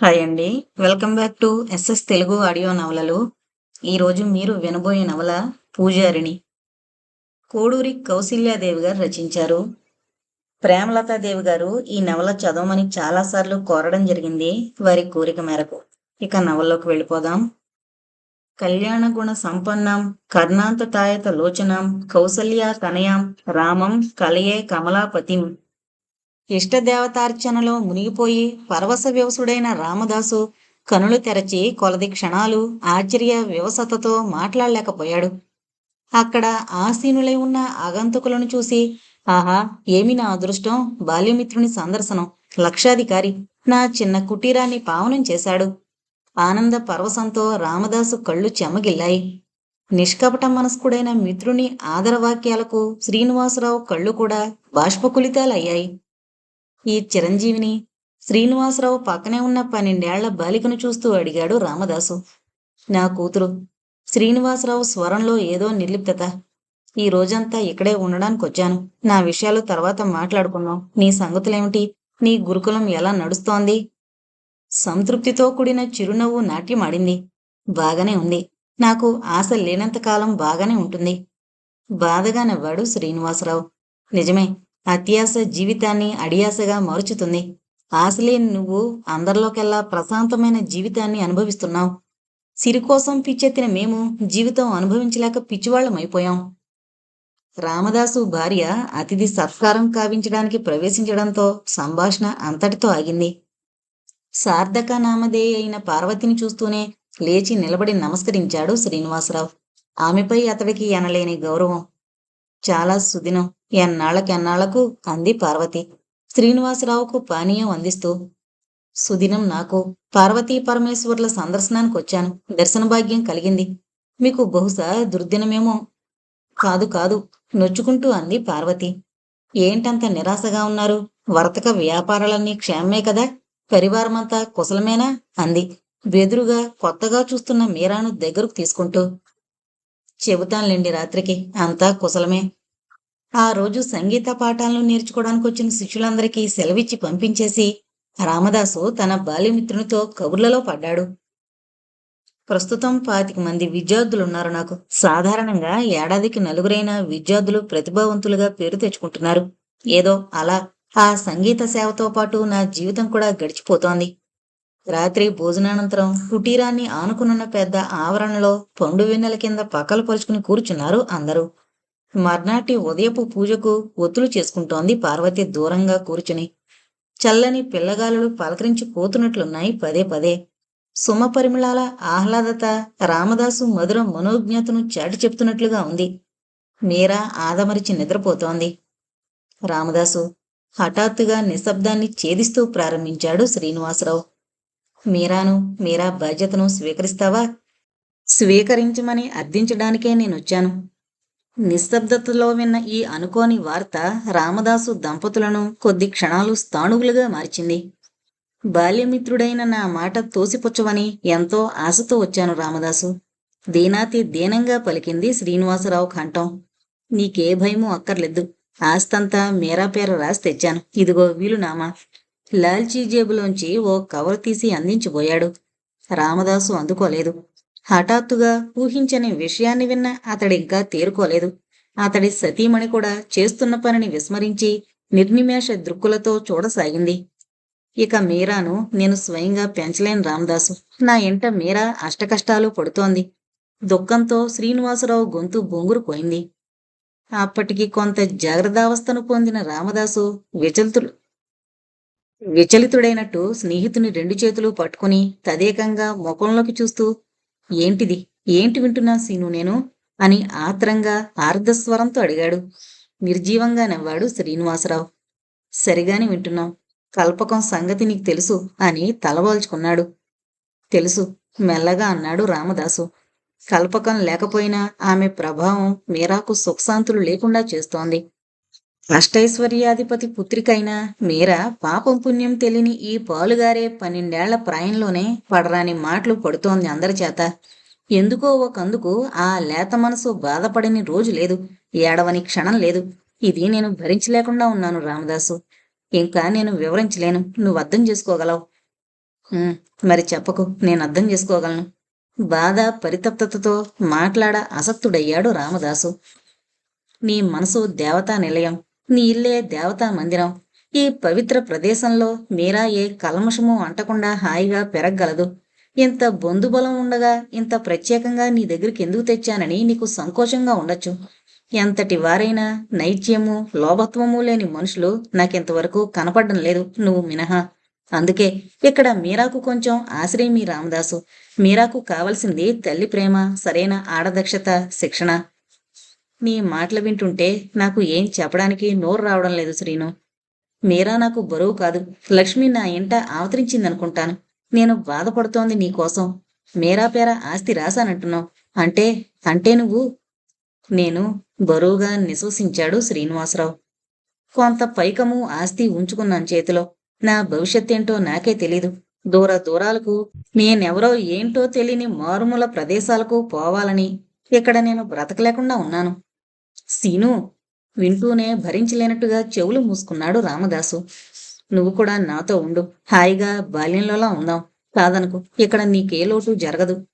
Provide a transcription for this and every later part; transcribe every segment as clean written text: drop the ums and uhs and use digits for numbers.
Hi అండి. Welcome back to SS Telugu audio నవలలు. ఈరోజు మీరు వినబోయే నవల 'పూజారిణి'. కోడూరి కౌసల్యాదేవి గారు రచించారు. ప్రేమలతాదేవి గారు ఈ నవల చదవమని చాలాసార్లు కోరడం జరిగింది వారి కోరిక మేరకు. ఇక నవల్లోకి వెళ్ళిపోదాం. కళ్యాణగుణ సంపన్నం కర్ణాంతతాయత లోచనం కౌసల్యా తనయాం రామం కలయే కమలాపతిం. ఇష్టదేవతార్చనలో మునిగిపోయి పరవశ వివసుడైన రామదాసు కనులు తెరచి కొలది క్షణాలు ఆశ్చర్య వివసతతో మాట్లాడలేకపోయాడు. అక్కడ ఆసీనులై ఉన్న ఆగంతుకులను చూసి, ఆహా, ఏమి నా అదృష్టం! బాల్యమిత్రుని సందర్శనం, లక్షాధికారి నా చిన్న కుటీరాన్ని పావనం చేశాడు. ఆనంద పరవశంతో రామదాసు కళ్ళు చెమ్మగిల్లాయి. నిష్కపట మనస్కుడైన మిత్రుని ఆదరవాక్యాలకు శ్రీనివాసరావు కళ్ళు కూడా బాష్పకులితాలయ్యాయి. ఈ చిరంజీవిని శ్రీనివాసరావు పక్కనే ఉన్న 12 ఏళ్ల బాలికను చూస్తూ అడిగాడు రామదాసు. నా కూతురు. శ్రీనివాసరావు స్వరంలో ఏదో నిర్లిప్తత. ఈ రోజంతా ఇక్కడే ఉండడానికొచ్చాను. నా విషయాలు తర్వాత మాట్లాడుకున్నాం. నీ సంగతులేమిటి? నీ గురుకులం ఎలా నడుస్తోంది? సంతృప్తితో కూడిన చిరునవ్వు నాట్యమాడింది. బాగానే ఉంది. నాకు ఆశ లేనంతకాలం బాగానే ఉంటుంది. బాధగా నవ్వాడు శ్రీనివాసరావు. నిజమే, అత్యాశ జీవితాన్ని అడియాసగా మారుచుతుంది. ఆశలేని నువ్వు అందరిలోకెల్లా ప్రశాంతమైన జీవితాన్ని అనుభవిస్తున్నావు. సిరి కోసం పిచ్చెత్తిన మేము జీవితం అనుభవించలేక పిచ్చివాళ్లమైపోయాం. రామదాసు భార్య అతిథి సత్కారం కావించడానికి ప్రవేశించడంతో సంభాషణ అంతటితో ఆగింది. సార్థక నామధేయ అయిన పార్వతిని చూస్తూనే లేచి నిలబడి నమస్కరించాడు శ్రీనివాసరావు. ఆమెపై అతడికి ఎనలేని గౌరవం. చాలా సుదినం. ఎన్నాళ్లకెన్నాళ్లకు అంది పార్వతి శ్రీనివాసరావుకు పానీయం అందిస్తూ. సుదినం నాకు. పార్వతీ పరమేశ్వర్ల సందర్శనానికొచ్చాను. దర్శన భాగ్యం కలిగింది. మీకు బహుశా దుర్దినమేమో. కాదు కాదు, నొచ్చుకుంటూ అంది పార్వతి. ఏంటంత నిరాశగా ఉన్నారు? వర్తక వ్యాపారాలన్నీ క్షేమమే కదా? పరివారమంతా కుశలమేనా? అంది బెదురుగా కొత్తగా చూస్తున్న మీరాను దగ్గరకు తీసుకుంటూ. చెబుతానులేండి రాత్రికి. అంతా కుశలమే. ఆ రోజు సంగీత పాఠాలను నేర్చుకోవడానికి వచ్చిన శిష్యులందరికీ సెలవిచ్చి పంపించేసి రామదాసు తన బాల్యమిత్రునితో కబుర్లలో పడ్డాడు. ప్రస్తుతం 25 మంది విద్యార్థులున్నారు నాకు. సాధారణంగా ఏడాదికి 4 విద్యార్థులు ప్రతిభావంతులుగా పేరు తెచ్చుకుంటున్నారు. ఏదో అలా ఆ సంగీత సేవతో పాటు నా జీవితం కూడా గడిచిపోతోంది. రాత్రి భోజనానంతరం కుటీరాన్ని ఆనుకునున్న పెద్ద ఆవరణలో పండు వెన్నెల కింద పక్కలు పరుచుకుని కూర్చున్నారు అందరూ. మర్నాటి ఉదయపు పూజకు ఒత్తులు చేసుకుంటోంది పార్వతి దూరంగా కూర్చుని. చల్లని పిల్లగాలులు పలకరించి పోతున్నట్లున్నాయి పదే పదే. సుమ పరిమళాల ఆహ్లాదత రామదాసు మధుర మనోజ్ఞతను చాటి చెప్తున్నట్లుగా ఉంది. మీరా ఆదమరిచి నిద్రపోతోంది. రామదాసు హఠాత్తుగా నిశ్శబ్దాన్ని ఛేదిస్తూ ప్రారంభించాడు శ్రీనివాసరావు. మీరా బాధ్యతను స్వీకరిస్తావా? స్వీకరించమని అర్థించడానికే నేనొచ్చాను. నిశ్శబ్దతలో విన్న ఈ అనుకోని వార్త రామదాసు దంపతులను కొద్ది క్షణాలు స్థాణువులుగా మార్చింది. బాల్యమిత్రుడైన నా మాట తోసిపుచ్చవని ఎంతో ఆశతో వచ్చాను రామదాసు. దీనాతి దీనంగా పలికింది శ్రీనివాసరావు కంఠం. నీకే భయమూ అక్కర్లేదు. ఆస్తంతా మీరా పేర రాసి తెచ్చాను. ఇదిగో వీలునామా. లాల్చీ జేబులోంచి ఓ కవర్ తీసి అందించిపోయాడు. రామదాసు అందుకోలేదు. హఠాత్తుగా ఊహించని విషయాన్ని విన్న అతడింకా తేరుకోలేదు. అతడి సతీమణి కూడా చేస్తున్న పనిని విస్మరించి నిర్నిమేష దృక్కులతో చూడసాగింది. ఇక మీరాను నేను స్వయంగా పెంచలేను రామదాసు. నా ఇంట మీరా అష్టకష్టాలు పడుతోంది. దుఃఖంతో శ్రీనివాసరావు గొంతు బొంగురుపోయింది. అప్పటికి కొంత జాగ్రత్తావస్థను పొందిన రామదాసు విచలితుడైనట్టు స్నేహితుని 2 చేతులు పట్టుకుని తదేకంగా ముఖంలోకి చూస్తూ, ఏంటిది? ఏంటి వింటున్నా సీను నేను? అని ఆత్రంగా ఆర్ధస్వరంతో అడిగాడు. నిర్జీవంగా నవ్వాడు శ్రీనివాసరావు. సరిగానే వింటున్నాం. కల్పకం సంగతి నీకు తెలుసు అని తలవాల్చుకున్నాడు. తెలుసు, మెల్లగా అన్నాడు రామదాసు. కల్పకం లేకపోయినా ఆమె ప్రభావం మీరాకు సుఖశాంతులు లేకుండా చేస్తోంది. అష్టైశ్వర్యాధిపతి పుత్రికైనా మీరా పాపం పుణ్యం తెలియని ఈ పాలుగారే 12 ఏళ్ల ప్రాయంలోనే పడరాని మాటలు పడుతోంది అందరి చేత. ఎందుకో ఒకందుకు ఆ లేత మనసు బాధపడని రోజు లేదు, ఏడవని క్షణం లేదు. ఇది నేను భరించలేకుండా ఉన్నాను రామదాసు. ఇంకా నేను వివరించలేను, నువ్వు అర్థం చేసుకోగలవు. "ఉమ్, మరి చెప్పకు, నేను అర్థం చేసుకోగలను." బాధ పరితప్తతతో ఆసక్తుడయ్యాడు రామదాసు. "నీ మనసు దేవతా నిలయం, నీ ఇల్లే దేవతా మందిరం. ఈ పవిత్ర ప్రదేశంలో మీరా ఏ కల్మషము అంటకుండా హాయిగా పెరగగలదు. ఇంత బొందుబలం ఉండగా ఇంత ప్రత్యేకంగా నీ దగ్గరికి ఎందుకు తెచ్చానని నీకు సంకోచంగా ఉండొచ్చు. ఎంతటి వారైనా నైత్యము లోభత్వము లేని మనుషులు నాకింతవరకు కనపడ్డం లేదు, నువ్వు మినహా. అందుకే ఇక్కడ మీరాకు కొంచెం ఆశ్రయమీ రామదాసు. మీరాకు కావలసింది తల్లి ప్రేమ, సరైన ఆడదక్షత, శిక్షణ. నీ మాటలు వింటుంటే నాకు ఏం చెప్పడానికి నోరు రావడం లేదు శ్రీను. మీరా నాకు బరువు కాదు, లక్ష్మి నా ఇంట అవతరించిందనుకుంటాను. నేను బాధపడుతోంది నీకోసం. మీరా పేర ఆస్తి రాశానంటున్నావు. అంటే అంటే నువ్వు..." నేను బరువుగా నిశ్వసించాడు శ్రీనివాసరావు. "కొంత పైకము ఆస్తి ఉంచుకున్నాను చేతిలో. నా భవిష్యత్తేంటో నాకే తెలీదు. దూర దూరాలకు, నేనెవరో ఏంటో తెలియని మారుమూల ప్రదేశాలకు పోవాలని ఇక్కడ నేను బ్రతకలేకుండా ఉన్నాను." సీను వింటూనే భరించలేనట్టుగా చెవులు మూసుకున్నాడు రామదాసు. "నువ్వు కూడా నాతో ఉండు. హాయిగా బాల్యంలోలా ఉందాం. కాదనుకు, ఇక్కడ నీకే లోటు జరగదు."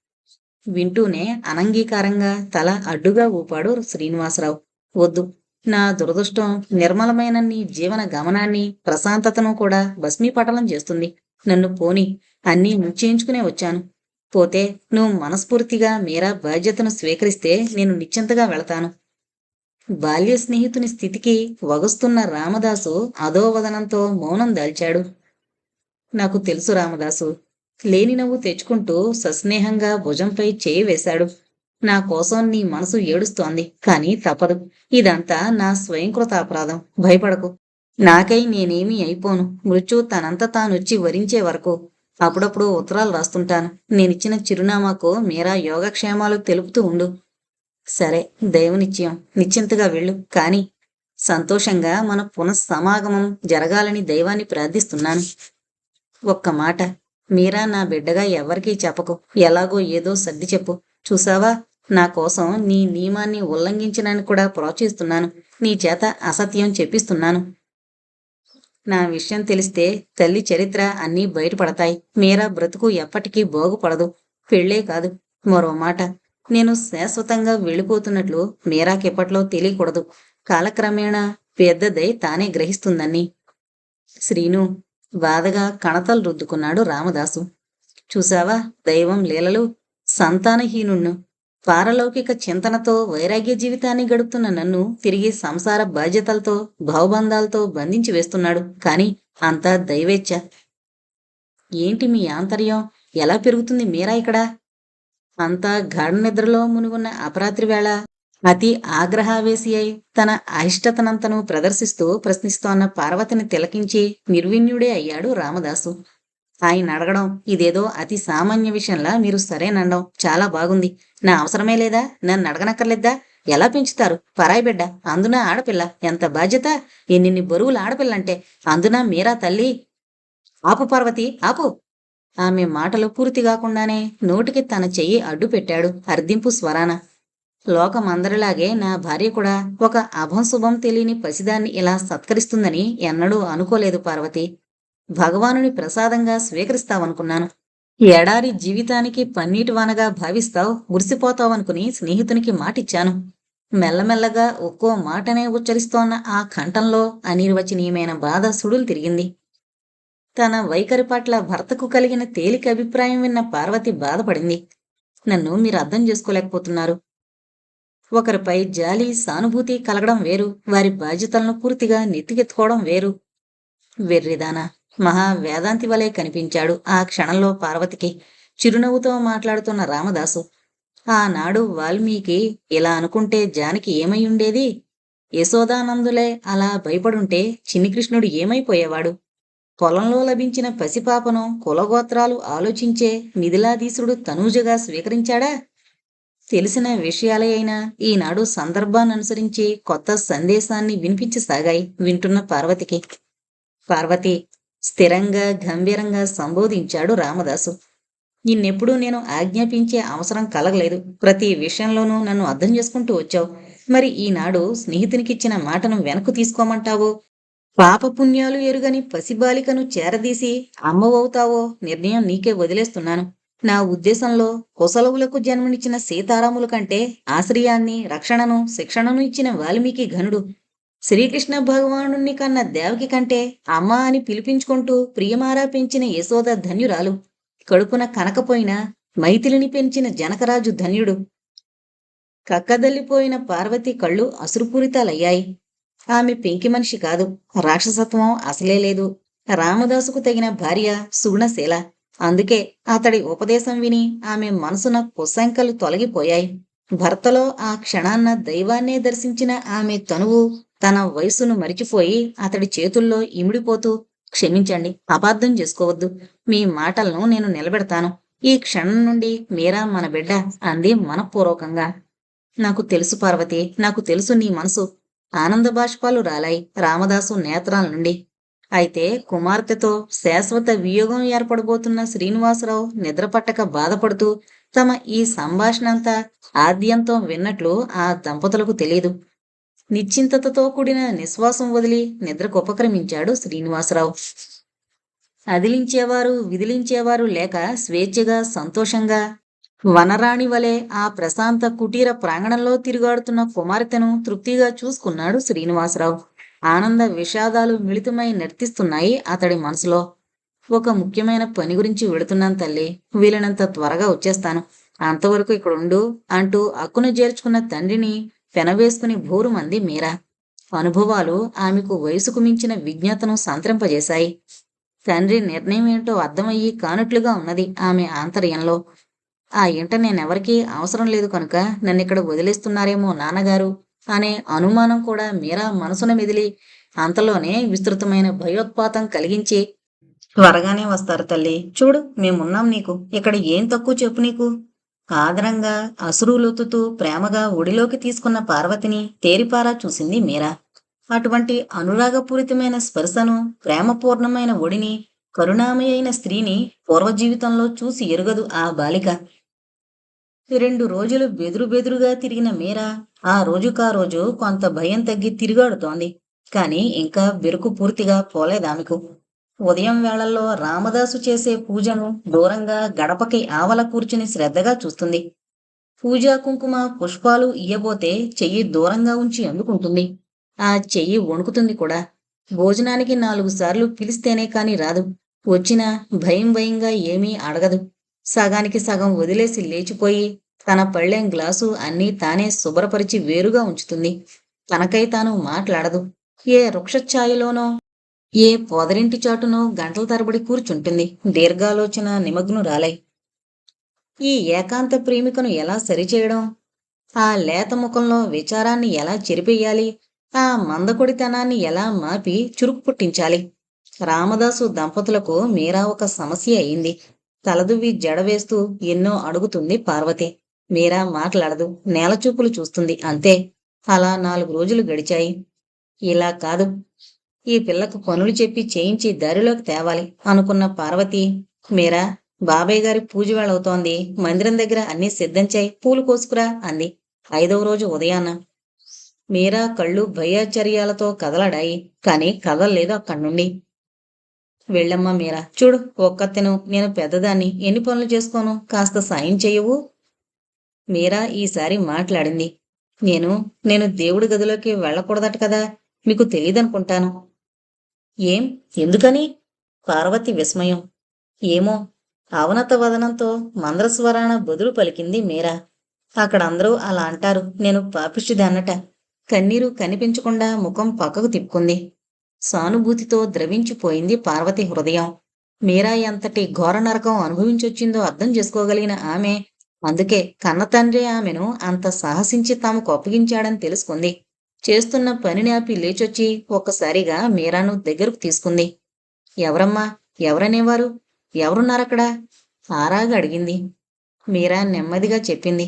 వింటూనే అనంగీకారంగా తల అడ్డుగా ఊపాడు శ్రీనివాసరావు. "వద్దు. నా దురదృష్టం నిర్మలమైన నీ జీవన గమనాన్ని, ప్రశాంతతను కూడా భస్మీపటలం చేస్తుంది. నన్ను పోని, అన్నీ నిశ్చయించుకునే వచ్చాను. పోతే నువ్వు మనస్ఫూర్తిగా మీరా బాధ్యతను స్వీకరిస్తే నేను నిశ్చింతగా వెళతాను." బాల్య స్నేహితుని స్థితికి వగస్తున్న రామదాసు అధోవదనంతో మౌనం దాల్చాడు. "నాకు తెలుసు రామదాసు." లేని నవ్వు తెచ్చుకుంటూ సస్నేహంగా భుజంపై చేయి వేశాడు. "నా కోసం నీ మనసు ఏడుస్తోంది, కానీ తప్పదు. ఇదంతా నా స్వయంకృత అపరాధం. భయపడకు. నాకై నేనేమీ అయిపోను. మృత్యువు తనంత తానొచ్చి వరించే వరకు. అప్పుడప్పుడు ఉత్తరాలు రాస్తుంటాను. నేనిచ్చిన చిరునామాకు మీరా యోగక్షేమాలు తెలుపుతూ ఉండు." "సరే, దైవనిశ్చయం. నిశ్చింతగా వెళ్ళు. కానీ సంతోషంగా మన పునఃసమాగమం జరగాలని దైవాన్ని ప్రార్థిస్తున్నాను. ఒక్క మాట, మీరా నా బిడ్డగా ఎవ్వరికీ చెప్పకు. ఎలాగో ఏదో సర్ది చెప్పు. చూసావా, నా కోసం నీ నియమాన్ని ఉల్లంఘించడానికి కూడా ప్రోత్సహిస్తున్నాను. నీ చేత అసత్యం చెప్పిస్తున్నాను. నా విషయం తెలిస్తే తల్లి చరిత్ర అన్నీ బయటపడతాయి. మీరా బ్రతుకు ఎప్పటికీ బాగుపడదు. పెళ్ళే కాదు, మరో మాట, నేను శాశ్వతంగా వెళ్ళిపోతున్నట్లు మీరాకెప్పట్లో తెలియకూడదు. కాలక్రమేణా పెద్దదై తానే గ్రహిస్తుందని." శ్రీను బాధగా కణతలు రుద్దుకున్నాడు రామదాసు. "చూసావా దైవం లీలలు. సంతానహీనుణ్ణు, పారలౌకిక చింతనతో వైరాగ్య జీవితాన్ని గడుపుతున్న నన్ను తిరిగి సంసార బాధ్యతలతో, భావబంధాలతో బంధించి వేస్తున్నాడు. కాని అంతా దైవేచ్ఛ." "ఏంటి మీ ఆంతర్యం? ఎలా పెరుగుతుంది మీరా ఇక్కడ?" అంతా గాఢ నిద్రలో మునుగున్న అపరాత్రి వేళ అతి ఆగ్రహావేశి అయి తన అయిష్టతనంతను ప్రదర్శిస్తూ ప్రశ్నిస్తోన్న పార్వతిని తిలకించి నిర్విణ్యుడే అయ్యాడు రామదాసు. ఆయన అడగడం ఇదేదో అతి సామాన్య విషయంలా మీరు సరేనండం చాలా బాగుంది. నా అవసరమే లేదా? నన్ను అడగనక్కర్లేద్దా? ఎలా పెంచుతారు? పరాయి బిడ్డ, అందున ఆడపిల్ల, ఎంత బాధ్యత! ఎన్నిన్ని బరువుల ఆడపిల్లంటే, అందున మీరా తల్లి." "ఆపు పార్వతి, ఆపు." ఆమె మాటలు పూర్తి కాకుండానే నోటికి తన చెయ్యి అడ్డు పెట్టాడు అర్దింపు స్వరాన. "లోకమందరిలాగే నా భార్య కూడా ఒక అభంశుభం తెలియని పసిదాన్ని ఇలా సత్కరిస్తుందని ఎన్నడూ అనుకోలేదు పార్వతి. భగవానుని ప్రసాదంగా స్వీకరిస్తావనుకున్నాను. ఎడారి జీవితానికి పన్నీటి వానగా భావిస్తావు, మురిసిపోతావనుకుని స్నేహితునికి మాటిచ్చాను." మెల్లమెల్లగా ఒక్కో మాటనే ఉచ్చరిస్తోన్న ఆ కంఠంలో అనిర్వచనీయమైన బాధ సుడులు తిరిగింది. తన వైఖరి పట్ల భర్తకు కలిగిన తేలిక అభిప్రాయం విన్న పార్వతి బాధపడింది. "నన్ను మీరు అర్థం చేసుకోలేకపోతున్నారు. ఒకరిపై జాలి, సానుభూతి కలగడం వేరు, వారి బాధ్యతలను పూర్తిగా నెత్తికెత్తుకోవడం వేరు." "వెర్రిదానా." మహా వేదాంతి వలె కనిపించాడు ఆ క్షణంలో పార్వతికి. చిరునవ్వుతో మాట్లాడుతున్న రామదాసు, "ఆనాడు వాల్మీకి ఇలా అనుకుంటే జానకి ఏమై ఉండేది? యశోదానందులే అలా భయపడుంటే చిన్ని కృష్ణుడు ఏమైపోయేవాడు? పొలంలో లభించిన పసిపాపను కులగోత్రాలు ఆలోచించే మిథిలాధీశుడు తనూజగా స్వీకరించాడా? తెలిసిన విషయాలే అయినా ఈనాడు సందర్భాన్ననుసరించి కొత్త సందేశాన్ని వినిపించసాగాయి వింటున్న పార్వతికి. "పార్వతి." స్థిరంగా గంభీరంగా సంబోధించాడు రామదాసు. "నిన్నెప్పుడూ నేను ఆజ్ఞాపించే అవసరం కలగలేదు. ప్రతి విషయంలోనూ నన్ను అర్థం చేసుకుంటూ వచ్చావు. మరి ఈనాడు స్నేహితునికిచ్చిన మాటను వెనక్కు తీసుకోమంటావు? పాపపుణ్యాలు ఎరుగని పసిబాలికను చేరదీసి అమ్మవవుతావో నిర్ణయం నీకే వదిలేస్తున్నాను. నా ఉద్దేశంలో కుశలవులకు జన్మనిచ్చిన సీతారాముల కంటే ఆశ్రయాన్ని, రక్షణను, శిక్షణను ఇచ్చిన వాల్మీకి ఘనుడు. శ్రీకృష్ణ భగవానుణ్ణి కన్న దేవకి కంటే అమ్మ అని పిలిపించుకుంటూ ప్రియమారా పెంచిన యశోద ధన్యురాలు. కడుపున కనకపోయినా మైథిలిని పెంచిన జనకరాజు ధన్యుడు. కక్కదల్లిపోయిన పార్వతి కళ్ళు అశ్రుపూరితాలయ్యాయి. ఆమె పెంకి మనిషి కాదు, రాక్షసత్వం అసలే లేదు. రామదాసుకు తగిన భార్య సుగుణశీల. అందుకే అతడి ఉపదేశం విని ఆమె మనసున కుశంకలు తొలగిపోయాయి. భర్తలో ఆ క్షణాన్న దైవాన్నే దర్శించిన ఆమె తనువు తన వయసును మరిచిపోయి అతడి చేతుల్లో ఇమిడిపోతూ, క్షమించండి, అపార్థం చేసుకోవద్దు. మీ మాటలను నేను నిలబెడతాను. ఈ క్షణం నుండి మీరా మన బిడ్డ అంది మనఃపూర్వకంగా. నాకు తెలుసు పార్వతి, నాకు తెలుసు నీ మనసు. ఆనంద బాష్పాలు రాలాయి రామదాసు నేత్రాల నుండి. అయితే కుమార్తెతో శాశ్వత వియోగం ఏర్పడబోతున్న శ్రీనివాసరావు నిద్రపట్టక బాధపడుతూ తమ ఈ సంభాషణంతా ఆద్యంతం విన్నట్లు ఆ దంపతులకు తెలియదు. నిశ్చింతతతో కూడిన నిశ్వాసం వదిలి నిద్రకు ఉపక్రమించాడు శ్రీనివాసరావు. అదిలించేవారు విదిలించేవారు లేక స్వేచ్ఛగా సంతోషంగా వనరాణి వలె ఆ ప్రశాంత కుటీర ప్రాంగణంలో తిరుగాడుతున్న కుమార్తెను తృప్తిగా చూసుకున్నాడు శ్రీనివాసరావు. ఆనంద విషాదాలు మిళితమై నర్తిస్తున్నాయి అతడి మనసులో. ఒక ముఖ్యమైన పని గురించి వెళుతున్నాను తల్లి, వీలైనంత త్వరగా వచ్చేస్తాను. అంతవరకు ఇక్కడుండు అంటూ అక్కున చేర్చుకున్న తండ్రిని పెనవేసుకుని భోరుమంది మీరా. అనుభవాలు ఆమెకు వయసుకు మించిన విజ్ఞతను సంతరింపజేశాయి. తండ్రి నిర్ణయం ఏంటో అర్థమయ్యి కానట్లుగా ఉన్నది ఆమె ఆంతర్యంలో. ఆ ఇంట నేనెవరికీ అవసరం లేదు కనుక నన్నిక్కడ వదిలేస్తున్నారేమో నాన్నగారు అనే అనుమానం కూడా మీరా మనసున మెదిలి అంతలోనే విస్తృతమైన భయోత్పాతం కలిగించి, త్వరగానే వస్తారు తల్లి, చూడు మేమున్నాం నీకు, ఇక్కడ ఏం తక్కువ చెప్పు నీకు. ఆదరంగా అశ్రులొత్తుతూ ప్రేమగా ఒడిలోకి తీసుకున్న పార్వతిని తేరిపారా చూసింది మీరా. అటువంటి అనురాగపూరితమైన స్పర్శను, ప్రేమపూర్ణమైన ఒడిని, కరుణామయ అయిన స్త్రీని పూర్వజీవితంలో చూసి ఎరుగదు ఆ బాలిక. 2 రోజులు బెదురుగా తిరిగిన మీరా ఆ రోజుకా రోజు కొంత భయం తగ్గి తిరిగాడుతోంది. కాని ఇంకా బెరుకు పూర్తిగా పోలేదామెకు. ఉదయం వేళల్లో రామదాసు చేసే పూజను దూరంగా గడపకి ఆవల కూర్చుని శ్రద్ధగా చూస్తుంది. పూజా కుంకుమ పుష్పాలు ఇయ్యబోతే చెయ్యి దూరంగా ఉంచి అందుకుంటుంది. ఆ చెయ్యి వణుకుతుంది కూడా. భోజనానికి 4 సార్లు పిలిస్తేనే కాని రాదు. వచ్చినా భయంగా ఏమీ అడగదు. సగానికి సగం వదిలేసి లేచిపోయి తన పళ్ళెం గ్లాసు అన్నీ తానే శుభ్రపరిచి వేరుగా ఉంచుతుంది. తనకై తాను మాట్లాడదు. ఏ వృక్షఛాయలోనో ఏ పొదరింటి చాటునో గంటల తరబడి కూర్చుంటుంది, దీర్ఘాలోచన నిమగ్నురాలై. ఈ ఏకాంత ప్రేమికను ఎలా సరిచేయడం? ఆ లేత ముఖంలో విచారాన్ని ఎలా చెరిపెయ్యాలి? ఆ మందకొడితనాన్ని ఎలా మాపి చురుకు పుట్టించాలి? రామదాసు దంపతులకు మీరా ఒక సమస్య అయింది. తలదువ్వి జడవేస్తూ ఎన్నో అడుగుతుంది పార్వతి. మీరా మాట్లాడదు, నేలచూపులు చూస్తుంది అంతే. అలా 4 రోజులు గడిచాయి. ఇలా కాదు, ఈ పిల్లకు పనులు చెప్పి చేయించి దారిలోకి తేవాలి అనుకున్న పార్వతి, మీరా, బాబాయ్ గారి పూజ వేళవుతోంది, మందిరం దగ్గర అన్నీ సిద్ధం చేయి, పూలు కోసుకురా అంది 5వ రోజు ఉదయాన. మీరా కళ్ళు భయాచర్యాలతో కదలడాయి, కాని కదలలేదు అక్కడి నుండి. వెళ్ళమ్మా మీరా, చూడు ఒక్కత్తెను, నేను పెద్దదాన్ని, ఎన్ని పనులు చేసుకోను, కాస్త సాయం చెయ్యవు. మీరా ఈసారి మాట్లాడింది. నేను దేవుడి గదిలోకి వెళ్ళకూడదట కదా, మీకు తెలీదనుకుంటాను. ఏం, ఎందుకని? పార్వతి విస్మయం. ఏమో, అవనత వదనంతో మంద్రస్వరాన బదులు పలికింది మీరా. అక్కడందరూ అలా అంటారు, నేను పాపిష్టిదన్నట. కన్నీరు కనిపించకుండా ముఖం పక్కకు తిప్పుకుంది. సానుభూతితో ద్రవించిపోయింది పార్వతి హృదయం. మీరా ఎంతటి ఘోర నరకం అనుభవించొచ్చిందో అర్థం చేసుకోగలిగిన ఆమె అందుకే కన్నతండ్రి ఆమెను అంత సాహసించి తాముకు అప్పగించాడని తెలుసుకుంది. చేస్తున్న పనిని ఆపి లేచొచ్చి ఒక్కసారిగా మీరాను దగ్గరకు తీసుకుంది. ఎవరమ్మా, ఎవరనేవారు, ఎవరున్నారక్కడ? ఆరాగా అడిగింది. మీరా నెమ్మదిగా చెప్పింది.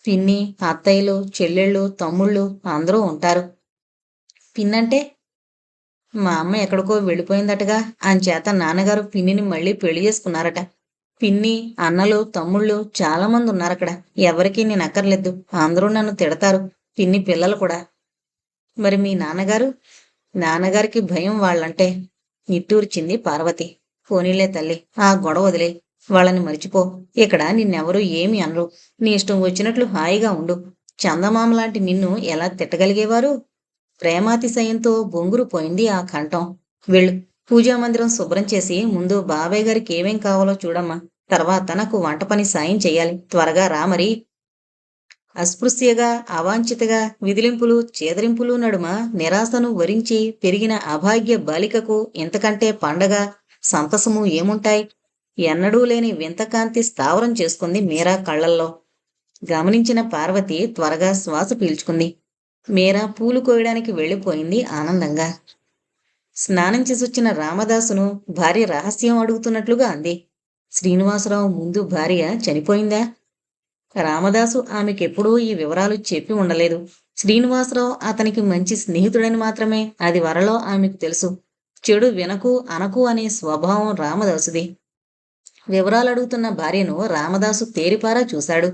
పిన్ని, అత్తయ్యలు, చెల్లెళ్ళు, తమ్ముళ్ళు అందరూ ఉంటారు. పిన్నంటే? మా అమ్మ ఎక్కడికో వెళ్ళిపోయిందటగా, అంచేత నాన్నగారు పిన్నిని మళ్ళీ పెళ్లి చేసుకున్నారట. పిన్ని, అన్నలు, తమ్ముళ్ళు చాలా మంది ఉన్నారక్కడ. ఎవరికీ నేను అక్కర్లేదు, అందరూ నన్ను తిడతారు, పిన్ని పిల్లలు కూడా. మరి మీ నాన్నగారు? నాన్నగారికి భయం వాళ్ళంటే. నిట్టూర్చింది పార్వతి. పోనీలే తల్లి, ఆ గొడవ వదిలే. వాళ్ళని మరిచిపో. ఇక్కడ నిన్నెవరూ ఏమీ అనరు. నీ ఇష్టం వచ్చినట్లు హాయిగా ఉండు. చందమామ లాంటి నిన్ను ఎలా తిట్టగలిగేవారు? ప్రేమాతిశయంతో బొంగురు పోయింది ఆ కంఠం. వెళ్ళు. పూజామందిరం శుభ్రం చేసి ముందు బాబాయ్ గారికి ఏమేం కావాలో చూడమ్మా. తర్వాత నాకు వంట పని సాయం చెయ్యాలి. త్వరగా రా మరి. అస్పృశ్యగా, అవాంఛితగా, విదిలింపులు, చేదరింపులు నడుమ నిరాశను వరించి పెరిగిన అభాగ్య బాలికకు ఇంతకంటే పండగ, సంతసము ఏముంటాయి? ఎన్నడూ లేని వింతకాంతి స్థావరం చేసుకుంది మీరా కళ్ళల్లో. గమనించిన పార్వతి త్వరగా శ్వాస పీల్చుకుంది. మీరా పూలు కోయడానికి వెళ్ళిపోయింది ఆనందంగా. స్నానం చేసొచ్చిన రామదాసును భార్య రహస్యం అడుగుతున్నట్లుగా అంది. శ్రీనివాసరావు ముందు భార్య చనిపోయిందా? రామదాసు ఆమెకెప్పుడూ ఈ వివరాలు చెప్పి ఉండలేదు. శ్రీనివాసరావు అతనికి మంచి స్నేహితుడని మాత్రమే అది వరలో ఆమెకు తెలుసు. చెడు వినకు అనకు అనే స్వభావం రామదాసుది. వివరాలడుగుతున్న భార్యను రామదాసు తేరిపారా చూశాడు.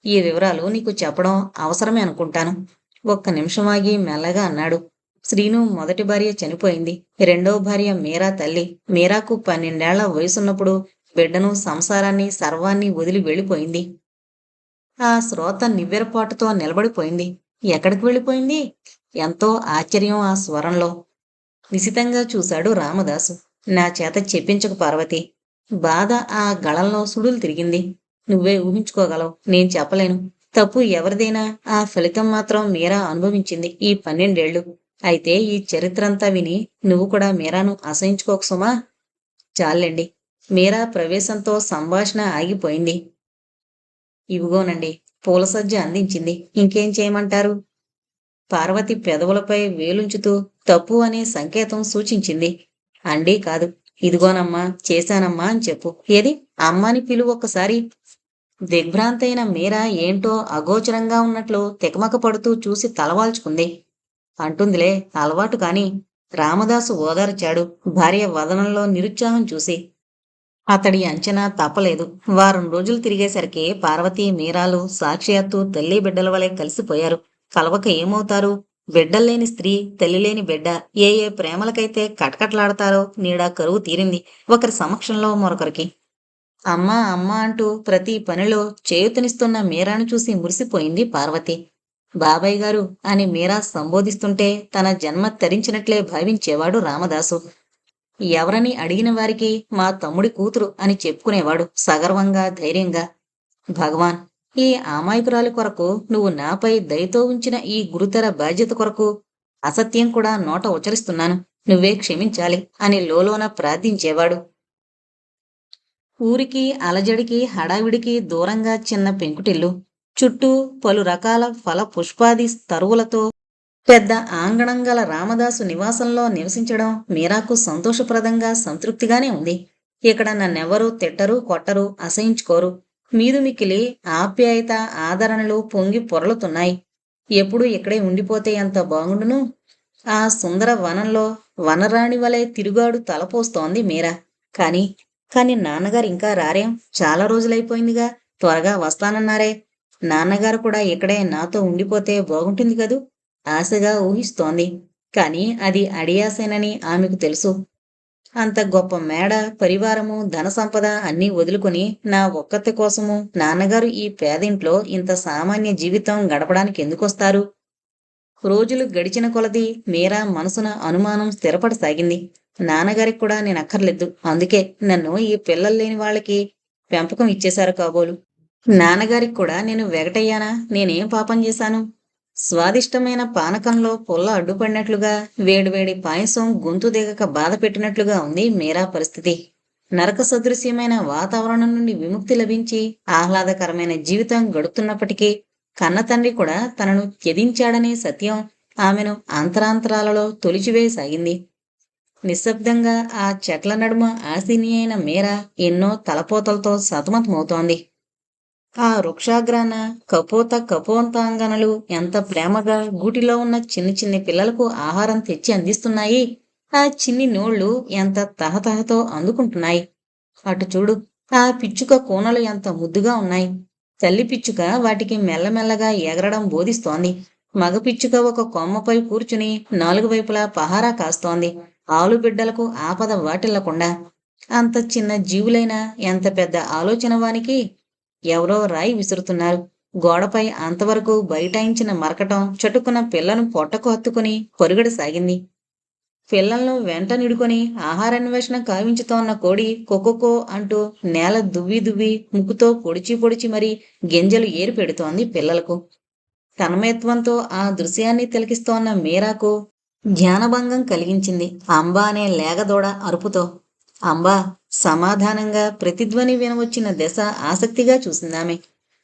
ఈ వివరాలు నీకు చెప్పడం అవసరమే అనుకుంటాను. ఒక్క నిమిషం ఆగి మెల్లగా అన్నాడు. శ్రీను మొదటి భార్య చనిపోయింది. రెండో భార్య మీరా తల్లి. మీరాకు 12 ఏళ్ల వయసున్నప్పుడు బిడ్డను, సంసారాన్ని, సర్వాన్ని వదిలి వెళ్ళిపోయింది. ఆ శ్రోత నివ్వెరపాటుతో నిలబడిపోయింది. ఎక్కడికి వెళ్ళిపోయింది? ఎంతో ఆశ్చర్యం ఆ స్వరంలో. నిశితంగా చూశాడు రామదాసు. నా చేత చెప్పించకు పార్వతి. బాధ ఆ గళంలో సుడులు తిరిగింది. నువ్వే ఊహించుకోగలవు, నేను చెప్పలేను. తప్పు ఎవరిదైనా ఆ ఫలితం మాత్రం మీరా అనుభవించింది ఈ 12 ఏళ్లు. అయితే ఈ చరిత్రంతా విని నువ్వు కూడా మీరాను అసహించుకోకు సుమా. చాలండి. మీరా ప్రవేశంతో సంభాషణ ఆగిపోయింది. ఇవిగోనండి, పూలసజ్జ అందించింది. ఇంకేం చేయమంటారు? పార్వతి పెదవులపై వేలుంచుతూ తప్పు అనే సంకేతం సూచించింది. అండీ కాదు, ఇదిగోనమ్మా చేశానమ్మా అని చెప్పు. ఏది అమ్మాని పిలువు ఒక్కసారి. దిగ్భ్రాంతైన మీరా ఏంటో అగోచరంగా ఉన్నట్లు తికమక పడుతూ చూసి తలవాల్చుకుంది. అంటుందిలే, అలవాటు కాని. రామదాసు ఓదార్చాడు భార్య వదనంలో నిరుత్సాహం చూసి. అతడి అంచనా తప్పలేదు. వారం రోజులు తిరిగేసరికి పార్వతీ, మీరాలు సాక్షాత్తు తల్లి బిడ్డల వలె కలిసిపోయారు. కలవక ఏమవుతారు? బిడ్డల్లేని స్త్రీ, తల్లిలేని బిడ్డ ఏ ఏ ప్రేమలకైతే కటకట్లాడతారో నీడా కరువు తీరింది ఒకరి సమక్షంలో మరొకరికి. అమ్మా అమ్మా అంటూ ప్రతి పనిలో చేయూతనిస్తున్న మీరాను చూసి మురిసిపోయింది పార్వతి. బాబాయ్ గారు అని మీరా సంబోధిస్తుంటే తన జన్మ తరించినట్లే భావించేవాడు రామదాసు. ఎవరని అడిగిన వారికి మా తమ్ముడి కూతురు అని చెప్పుకునేవాడు సగర్వంగా, ధైర్యంగా. భగవాన్, ఈ అమాయకురాలి కొరకు నువ్వు నాపై దయతో ఉంచిన ఈ గురుతర బాధ్యత కొరకు అసత్యం కూడా నోట ఉచ్చరిస్తున్నాను. నువ్వే క్షమించాలి అని లోలోన ప్రార్థించేవాడు. ఊరికి, అలజడికి, హడావిడికి దూరంగా చిన్న పెంకుటిల్లు. చుట్టూ పలు రకాల ఫల పుష్పాది తరువులతో పెద్ద ఆంగణం గల రామదాసు నివాసంలో నివసించడం మీరాకు సంతోషప్రదంగా, సంతృప్తిగానే ఉంది. ఇక్కడ నన్నెవరూ తిట్టరు, కొట్టరు, అసహించుకోరు. మీదు మిక్కిలి ఆప్యాయత, ఆదరణలు పొంగి పొరలుతున్నాయి. ఎప్పుడూ ఇక్కడే ఉండిపోతే ఎంత బాగుండును. ఆ సుందర వనంలో వనరాణి వలె తిరుగాడు తలపోస్తోంది మీరా. కాని కాని నాన్నగారు ఇంకా రారేం? చాలా రోజులైపోయిందిగా. త్వరగా వస్తానన్నారే. నాన్నగారు కూడా ఇక్కడే నాతో ఉండిపోతే బాగుంటుంది కదూ. ఆశగా ఊహిస్తోంది. కాని అది అడియాసేనని ఆమెకు తెలుసు. అంత గొప్ప మేడ, పరివారము, ధన సంపద అన్నీ వదులుకుని నా ఒక్కతి కోసము నాన్నగారు ఈ పేదింట్లో ఇంత సామాన్య జీవితం గడపడానికి ఎందుకొస్తారు? రోజులు గడిచిన కొలది మీరా మనసున అనుమానం స్థిరపడసాగింది. నాన్నగారికి కూడా నేనక్కర్లేదు. అందుకే నన్ను ఈ పిల్లలు లేని వాళ్ళకి పెంపకం ఇచ్చేశారు కాబోలు. నాన్నగారికి కూడా నేను వెగటయ్యానా? నేనేం పాపం చేశాను? స్వాదిష్టమైన పానకంలో పుల్ల అడ్డుపడినట్లుగా, వేడివేడి పాయసం గొంతు దిగక బాధ పెట్టినట్లుగా ఉంది మీరా పరిస్థితి. నరక సదృశ్యమైన వాతావరణం నుండి విముక్తి లభించి ఆహ్లాదకరమైన జీవితం గడుపుతున్నప్పటికీ కన్నతండ్రి కూడా తనను త్యజించాడనే సత్యం ఆమెను అంతరాంతరాలలో తొలిచివేయసాగింది. నిశ్శబ్దంగా ఆ చెట్ల నడుమ ఆసీని అయిన మీరా ఎన్నో తలపోతలతో సతమతమవుతోంది. ఆ వృక్షాగ్రాన కపోతాంగనలు ఎంత ప్రేమగా గూటిలో ఉన్న చిన్ని చిన్ని పిల్లలకు ఆహారం తెచ్చి అందిస్తున్నాయి. ఆ చిన్ని నోళ్లు ఎంత తహతహతో అందుకుంటున్నాయి. అటు చూడు, ఆ పిచ్చుక కూనలు ఎంత ముద్దుగా ఉన్నాయి. తల్లి పిచ్చుక వాటికి మెల్లమెల్లగా ఎగరడం బోధిస్తోంది. మగపిచ్చుక ఒక కొమ్మపై కూర్చుని నాలుగు వైపులా పహారా కాస్తోంది, ఆలుబిడ్డలకు ఆపద వాటిల్లకుండా. అంత చిన్న జీవులైనా ఎంత పెద్ద ఆలోచన వానికి. ఎవరో రాయి విసురుతున్నారు. గోడపై అంతవరకు బైఠాయించిన మరకటం చటుక్కున పిల్లను పొట్టకు హత్తుకుని పరుగడసాగింది. పిల్లలను వెంట నిడుకొని ఆహారాన్వేషణ కావించుతోన్న కోడి కొకొకో అంటూ నేల దువ్వి దువ్వి ముక్కుతో పొడిచి పొడిచి మరీ గింజలు ఏరి పెడుతోంది పిల్లలకు. తన్మయత్వంతో ఆ దృశ్యాన్ని తిలకిస్తోన్న మీరాకు ధ్యానభంగం కలిగించింది అంబా అనే లేగదూడ అరుపుతో. అంబా సమాధానంగా ప్రతిధ్వని వినవచ్చిన దశ ఆసక్తిగా చూసిందామె.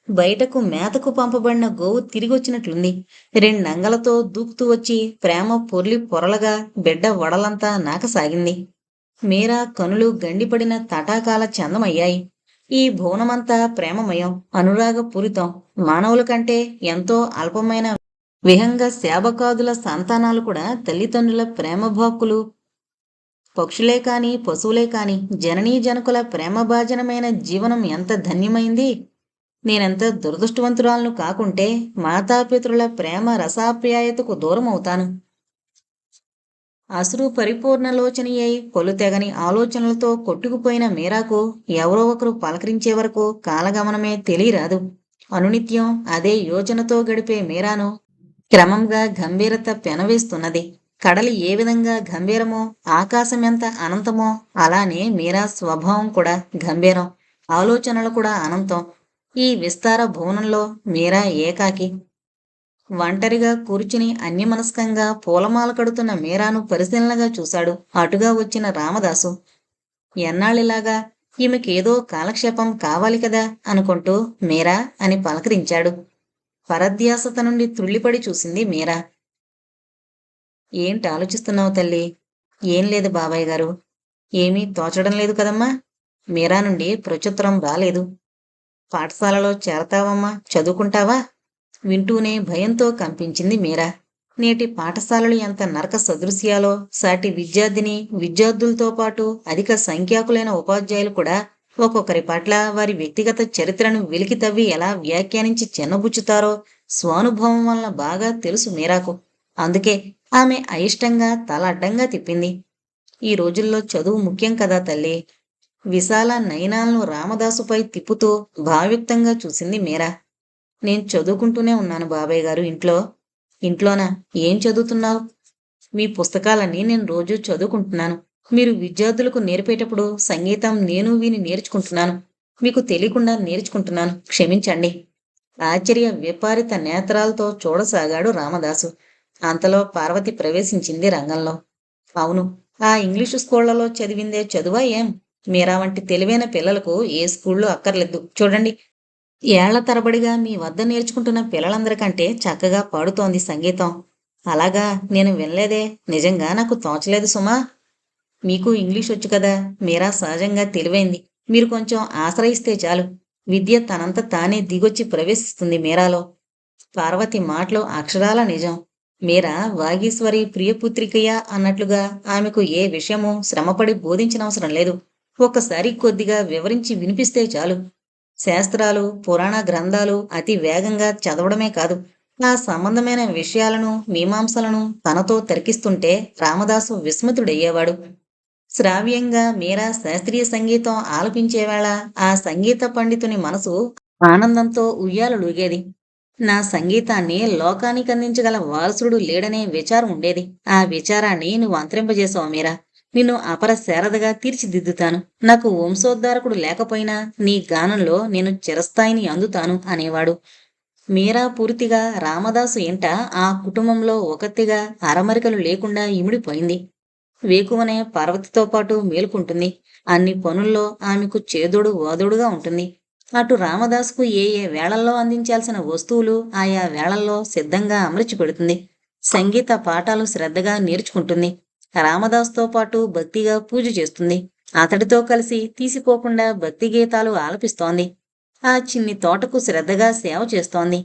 బయటకు మేతకు పంపబడిన గోవు తిరిగొచ్చినట్లుంది. రెండంగలతో దూకుతూ వచ్చి ప్రేమ పొర్లి పొరలగా బిడ్డ వడలంతా నాకసాగింది. మీరా కనులు గండిపడిన తటాకాల చందమయ్యాయి. ఈ భువనమంతా ప్రేమమయం, అనురాగపూరితం. మానవుల కంటే ఎంతో అల్పమైన విహంగ శాబకాదుల సంతానాలు కూడా తల్లిదండ్రుల ప్రేమభాక్కులు. పక్షులే కాని పశువులే కాని జననీ జనకుల ప్రేమభాజనమైన జీవనం ఎంత ధన్యమైంది. నేనెంత దురదృష్టవంతురాలను కాకుంటే మాతాపితృల ప్రేమ రసాప్యాయతకు దూరమవుతాను. అసురు పరిపూర్ణలోచని అయి పొలుతెగని ఆలోచనలతో కొట్టుకుపోయిన మీరాకు ఎవరో ఒకరు పలకరించే వరకు కాలగమనమే తెలియరాదు. అనునిత్యం అదే యోచనతో గడిపే మీరాను క్రమంగా గంభీరత పెనవేస్తున్నది. కడలి ఏ విధంగా గంభీరమో, ఆకాశం ఎంత అనంతమో అలానే మీరా స్వభావం కూడా గంభీరం, ఆలోచనలు కూడా అనంతం. ఈ విస్తార భువనంలో మీరా ఏకాకి. ఒంటరిగా కూర్చుని అన్యమనస్కంగా పూలమాల కడుతున్న మీరాను పరిశీలనగా చూశాడు అటుగా వచ్చిన రామదాసు. ఎన్నాళ్ళిలాగా ఈమెకేదో కాలక్షేపం కావాలి కదా అనుకుంటూ మీరా అని పలకరించాడు. పరధ్యాసత నుండి త్రుళ్ళిపడి చూసింది మీరా. ఏంటి ఆలోచిస్తున్నావు తల్లి? ఏం లేదు బాబాయ్ గారు. ఏమీ తోచడం లేదు కదమ్మా. మీరా నుండి ప్రత్యుత్తరం రాలేదు. పాఠశాలలో చేరతావమ్మా, చదువుకుంటావా? వింటూనే భయంతో కంపించింది మీరా. నేటి పాఠశాలలు ఎంత నరక సదృశ్యాలో, సాటి విద్యార్థిని విద్యార్థులతో పాటు అధిక సంఖ్యాకులైన ఉపాధ్యాయులు కూడా ఒక్కొక్కరి పట్ల వారి వ్యక్తిగత చరిత్రను వెలికి తవ్వి ఎలా వ్యాఖ్యానించి చిన్నబుచ్చుతారో స్వానుభవం వలన బాగా తెలుసు మీరాకు. అందుకే ఆమె అయిష్టంగా తల అడ్డంగా తిప్పింది. ఈ రోజుల్లో చదువు ముఖ్యం కదా తల్లి. విశాల నయనాలను రామదాసుపై తిప్పుతూ భావ్యుక్తంగా చూసింది మీరా. నేను చదువుకుంటూనే ఉన్నాను బాబాయ్ గారు ఇంట్లో. ఇంట్లోనా? ఏం చదువుతున్నావు? మీ పుస్తకాలన్నీ నేను రోజూ చదువుకుంటున్నాను. మీరు విద్యార్థులకు నేర్పేటప్పుడు సంగీతం నేను విని నేర్చుకుంటున్నాను. మీకు తెలియకుండా నేర్చుకుంటున్నాను, క్షమించండి. ఆశ్చర్య విపరీత నేత్రాలతో చూడసాగాడు రామదాసు. అంతలో పార్వతి ప్రవేశించింది రంగంలో. అవును, ఆ ఇంగ్లీషు స్కూళ్లలో చదివిందే చదువా ఏం? మీరా వంటి తెలివైన పిల్లలకు ఏ స్కూళ్ళు అక్కర్లేదు. చూడండి, ఏళ్ల తరబడిగా మీ వద్ద నేర్చుకుంటున్న పిల్లలందరికంటే చక్కగా పాడుతోంది సంగీతం. అలాగా? నేను వినలేదే. నిజంగా నాకు తోచలేదు సుమా. మీకు ఇంగ్లీష్ వచ్చు కదా. మీరా సహజంగా తెలివైంది. మీరు కొంచెం ఆశ్రయిస్తే చాలు, విద్య తనంత తానే దిగొచ్చి ప్రవేశిస్తుంది మీరాలో. పార్వతి మాటలో అక్షరాల నిజం. మీరా వాగీశ్వరి ప్రియపుత్రికయా అన్నట్లుగా ఆమెకు ఏ విషయమూ శ్రమపడి బోధించనవసరం లేదు. ఒక్కసారి కొద్దిగా వివరించి వినిపిస్తే చాలు. శాస్త్రాలు, పురాణ గ్రంథాలు అతి వేగంగా చదవడమే కాదు, ఆ సంబంధమైన విషయాలను, మీమాంసలను తనతో తర్కిస్తుంటే రామదాసు విస్మితుడయ్యేవాడు. శ్రావ్యంగా మీరా శాస్త్రీయ సంగీతం ఆలపించేవేళ ఆ సంగీత పండితుని మనసు ఆనందంతో ఉయ్యాలలుగేది. నా సంగీతాన్ని లోకానికి అందించగల వారసుడు లేడనే విచారం ఉండేది. ఆ విచారాన్ని నువ్వు అంతరింపజేసావు మీరా. నిన్ను అపర శారదగా తీర్చిదిద్దుతాను. నాకు వంశోద్ధారకుడు లేకపోయినా నీ గానంలో నేను చిరస్థాయిని అందుతాను అనేవాడు. మీరా పూర్తిగా రామదాసు ఇంట ఆ కుటుంబంలో ఒకతిగా అరమరికలు లేకుండా ఇమిడిపోయింది. వేకువనే పార్వతితో పాటు మేలుకుంటుంది. అన్ని పనుల్లో ఆమెకు చేదోడు వాదోడుగా ఉంటుంది. అటు రామదాసుకు ఏ ఏ వేళల్లో అందించాల్సిన వస్తువులు ఆయా వేళల్లో సిద్ధంగా అమర్చి పెడుతుంది. సంగీత పాఠాలు శ్రద్ధగా నేర్చుకుంటుంది. రామదాసుతో పాటు భక్తిగా పూజ చేస్తుంది. అతడితో కలిసి తీసిపోకుండా భక్తి గీతాలు ఆలపిస్తోంది. ఆ చిన్ని తోటకు శ్రద్ధగా సేవ చేస్తోంది.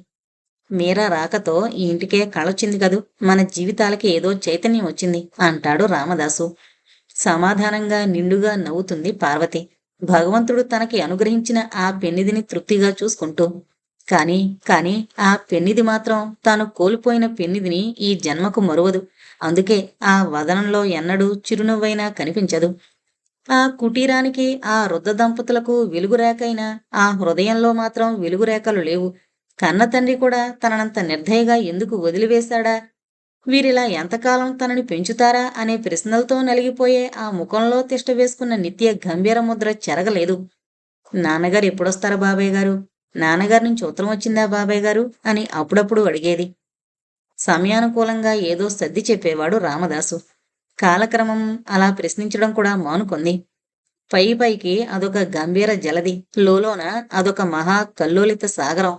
మీరా రాకతో ఈ ఇంటికే కళొచ్చింది కదూ. మన జీవితాలకి ఏదో చైతన్యం వచ్చింది అంటాడు రామదాసు. సమాధానంగా నిండుగా నవ్వుతుంది పార్వతి, భగవంతుడు తనకి అనుగ్రహించిన ఆ పెన్నిధిని తృప్తిగా చూసుకుంటూ. కాని కాని ఆ పెన్నిది మాత్రం తాను కోల్పోయిన పెన్నిదిని ఈ జన్మకు మరువదు. అందుకే ఆ వదనంలో ఎన్నడూ చిరునవ్వైనా కనిపించదు. ఆ కుటీరానికి, ఆ వృద్ధ దంపతులకు వెలుగురేకైనా ఆ హృదయంలో మాత్రం వెలుగురేఖలు లేవు. కన్నతండ్రి కూడా తననంత నిర్దయగా ఎందుకు వదిలివేశాడా? వీరిలా ఎంతకాలం తనని పెంచుతారా అనే ప్రశ్నలతో నలిగిపోయే ఆ ముఖంలో తిష్ట వేసుకున్న నిత్య గంభీర ముద్ర చెరగలేదు. నాన్నగారు ఎప్పుడొస్తారా బాబాయ్ గారు? నాన్నగారి నుంచి ఉత్తరం వచ్చిందా బాబాయ్ గారు అని అప్పుడప్పుడు అడిగేది. సమయానుకూలంగా ఏదో సర్ది చెప్పేవాడు రామదాసు. కాలక్రమం అలా ప్రశ్నించడం కూడా మానుకుంది. పైకి అదొక గంభీర జలది, లోలోన అదొక మహా కల్లోలిత సాగరం.